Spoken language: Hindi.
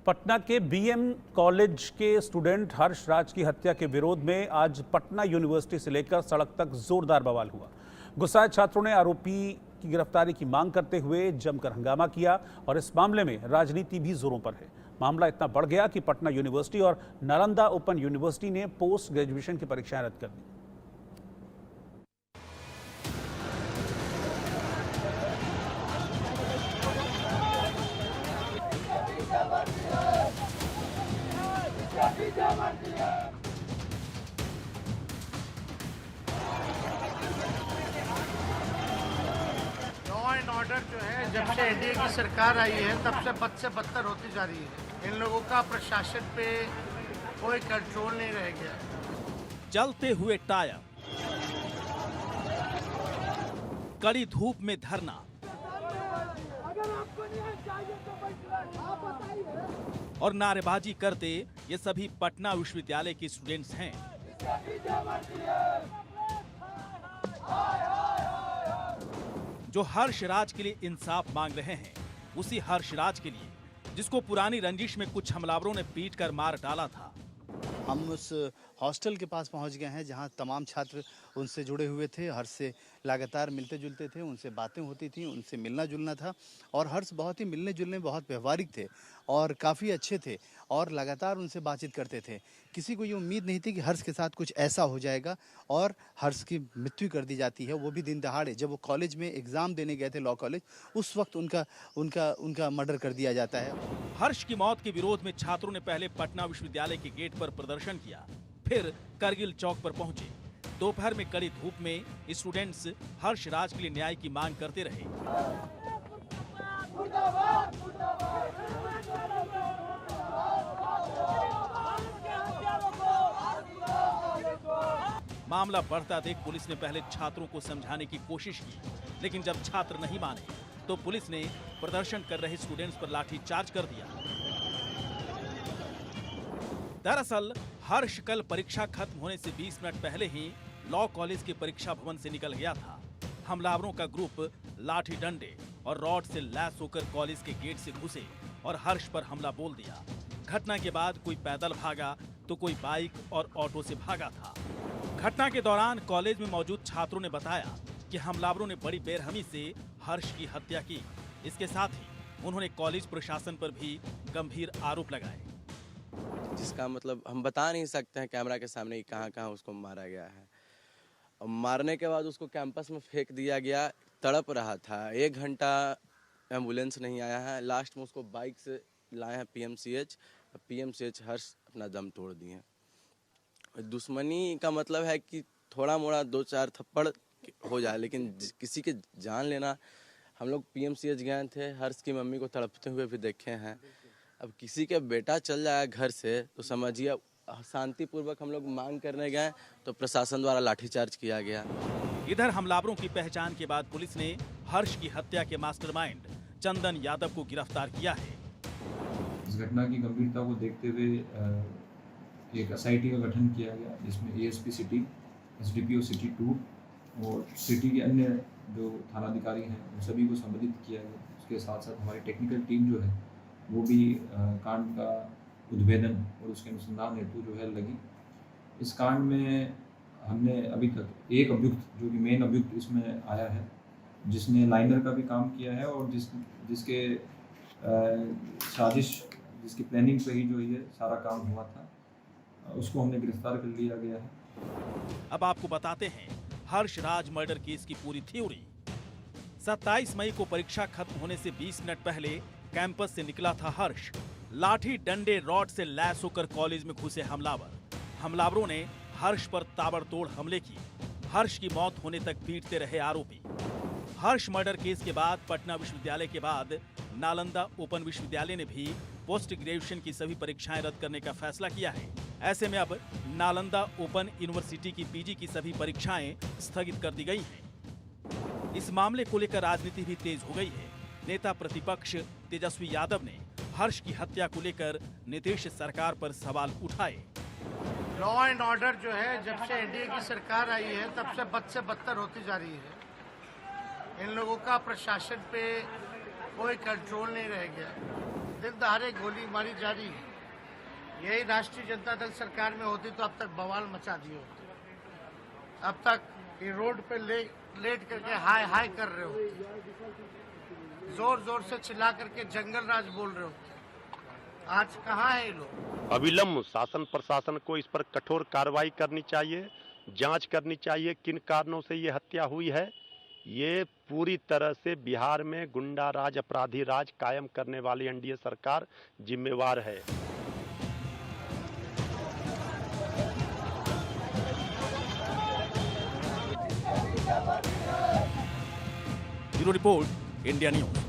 पटना के बीएम कॉलेज के स्टूडेंट हर्ष राज की हत्या के विरोध में आज पटना यूनिवर्सिटी से लेकर सड़क तक जोरदार बवाल हुआ। गुस्साए छात्रों ने आरोपी की गिरफ्तारी की मांग करते हुए जमकर हंगामा किया और इस मामले में राजनीति भी जोरों पर है। मामला इतना बढ़ गया कि पटना यूनिवर्सिटी और नालंदा ओपन यूनिवर्सिटी ने पोस्ट ग्रेजुएशन की परीक्षाएं रद्द कर दी। लॉ एंड ऑर्डर जो है जब से एनडीए की सरकार आई है तब से बदतर होती जा रही है। इन लोगों का प्रशासन पे कोई कंट्रोल नहीं रह गया। जलते हुए टायर, कड़ी धूप में धरना और नारेबाजी करते ये सभी पटना विश्वविद्यालय के स्टूडेंट्स हैं। जो हर्ष राज के लिए इंसाफ मांग रहे हैं, उसी हर्ष राज के लिए जिसको पुरानी रंजिश में कुछ हमलावरों ने पीट कर मार डाला था। हम उस हॉस्टल के पास पहुंच गए हैं जहां तमाम छात्र उनसे जुड़े हुए थे। हर्ष से लगातार मिलते जुलते थे, उनसे बातें होती थी, उनसे मिलना जुलना था और हर्ष बहुत ही मिलने जुलने बहुत व्यवहारिक थे और काफ़ी अच्छे थे और लगातार उनसे बातचीत करते थे। किसी को ये उम्मीद नहीं थी कि हर्ष के साथ कुछ ऐसा हो जाएगा और हर्ष की मृत्यु कर दी जाती है, वो भी दिन दहाड़े। जब वो कॉलेज में एग्ज़ाम देने गए थे लॉ कॉलेज, उस वक्त उनका मर्डर कर दिया जाता है। हर्ष की मौत के विरोध में छात्रों ने पहले पटना विश्वविद्यालय के गेट पर प्रदर्शन किया, फिर करगिल चौक पर पहुंचे। दोपहर में कड़ी धूप में स्टूडेंट्स हर्ष राज के लिए न्याय की मांग करते रहे। मामला बढ़ता देख पुलिस ने पहले छात्रों को समझाने की कोशिश की, लेकिन जब छात्र नहीं माने तो पुलिस ने प्रदर्शन कर रहे स्टूडेंट्स पर लाठीचार्ज कर दिया। दरअसल हर्ष कल परीक्षा खत्म होने से 20 मिनट पहले ही लॉ कॉलेज के परीक्षा भवन से निकल गया था। हमलावरों का ग्रुप लाठी डंडे और रॉड से लैस होकर कॉलेज के गेट से घुसे और हर्ष पर हमला बोल दिया। घटना के बाद कोई पैदल भागा तो कोई बाइक और ऑटो से भागा था। घटना के दौरान कॉलेज में मौजूद छात्रों ने बताया कि हमलावरों ने बड़ी बेरहमी से हर्ष की हत्या की। इसके साथ ही उन्होंने कॉलेज प्रशासन पर भी गंभीर आरोप लगाए, जिसका मतलब हम बता नहीं सकते हैं कैमरा के सामने कि कहाँ उसको मारा गया है। और मारने के बाद उसको कैंपस में फेंक दिया गया, तड़प रहा था। 1 घंटा एम्बुलेंस नहीं आया है। लास्ट में उसको बाइक से लाए हैं पीएमसीएच। हर्ष अपना दम तोड़ दिए। दुश्मनी का मतलब है कि थोड़ा मोड़ा 2-4 थप्पड़ हो जाए, लेकिन किसी के जान लेना। हम लोग पीएमसीएच गए थे, हर्ष की मम्मी को तड़पते हुए भी देखे हैं। अब किसी के बेटा चल जाए घर से तो समझिए शांतिपूर्वक हम लोग मांग करने गए तो प्रशासन द्वारा लाठीचार्ज किया गया। इधर हमलावरों की पहचान के बाद पुलिस ने हर्ष की हत्या के मास्टरमाइंड चंदन यादव को गिरफ्तार किया है। इस घटना की गंभीरता को देखते हुए एक एसआईटी का गठन किया गया, जिसमें एएसपी सिटी, एसडीपीओ सिटी 2 और सिटी के अन्य जो थानाधिकारी हैं उन सभी को संबोधित किया गया। उसके साथ साथ हमारी टेक्निकल टीम जो है वो भी कांड का उद्भेदन और उसके अनुसंधान हेतु जो है लगी। इस कांड में हमने अभी तक एक अभियुक्त, जो कि मेन अभियुक्त इसमें आया है, जिसने लाइनर का भी काम किया है और जिसके साजिश, जिसकी प्लानिंग पे ही जो ये सारा काम हुआ था, उसको हमने गिरफ्तार कर लिया गया है। अब आपको बताते हैं हर्ष राज मर्डर केस की पूरी थ्योरी। 27 मई को परीक्षा खत्म होने से 20 मिनट पहले कैंपस से निकला था हर्ष। लाठी डंडे रॉड से लैस होकर कॉलेज में घुसे हमलावरों ने हर्ष पर ताबड़तोड़ हमले किए। हर्ष की मौत होने तक पीटते रहे आरोपी। हर्ष मर्डर केस के बाद पटना विश्वविद्यालय के बाद नालंदा ओपन विश्वविद्यालय ने भी पोस्ट ग्रेजुएशन की सभी परीक्षाएं रद्द करने का फैसला किया है। ऐसे में अब नालंदा ओपन यूनिवर्सिटी की पीजी की सभी परीक्षाएं स्थगित कर दी गई हैं। इस मामले को लेकर राजनीति भी तेज हो गई है। नेता प्रतिपक्ष तेजस्वी यादव ने हर्ष की हत्या को लेकर नीतीश सरकार पर सवाल उठाए। लॉ एंड ऑर्डर जो है जब से एनडीए की सरकार आई है तब से बदतर होती जा रही है। इन लोगों का प्रशासन पे कोई कंट्रोल नहीं रह गया। दिन दहाड़े गोली मारी जा रही है। यही राष्ट्रीय जनता दल सरकार में होती तो अब तक बवाल मचा दिए होते। अब तक ये रोड पे लेट करके हाय हाय कर रहे होते, जोर जोर से चिल्ला करके जंगल राज बोल रहे होते। आज कहाँ है ये लोग? अविलंब शासन प्रशासन को इस पर कठोर कार्रवाई करनी चाहिए, जांच करनी चाहिए किन कारणों से ये हत्या हुई है। ये पूरी तरह से बिहार में गुंडा राज, अपराधी राज कायम करने वाली एनडीए सरकार जिम्मेवार है। Bureau report, India news.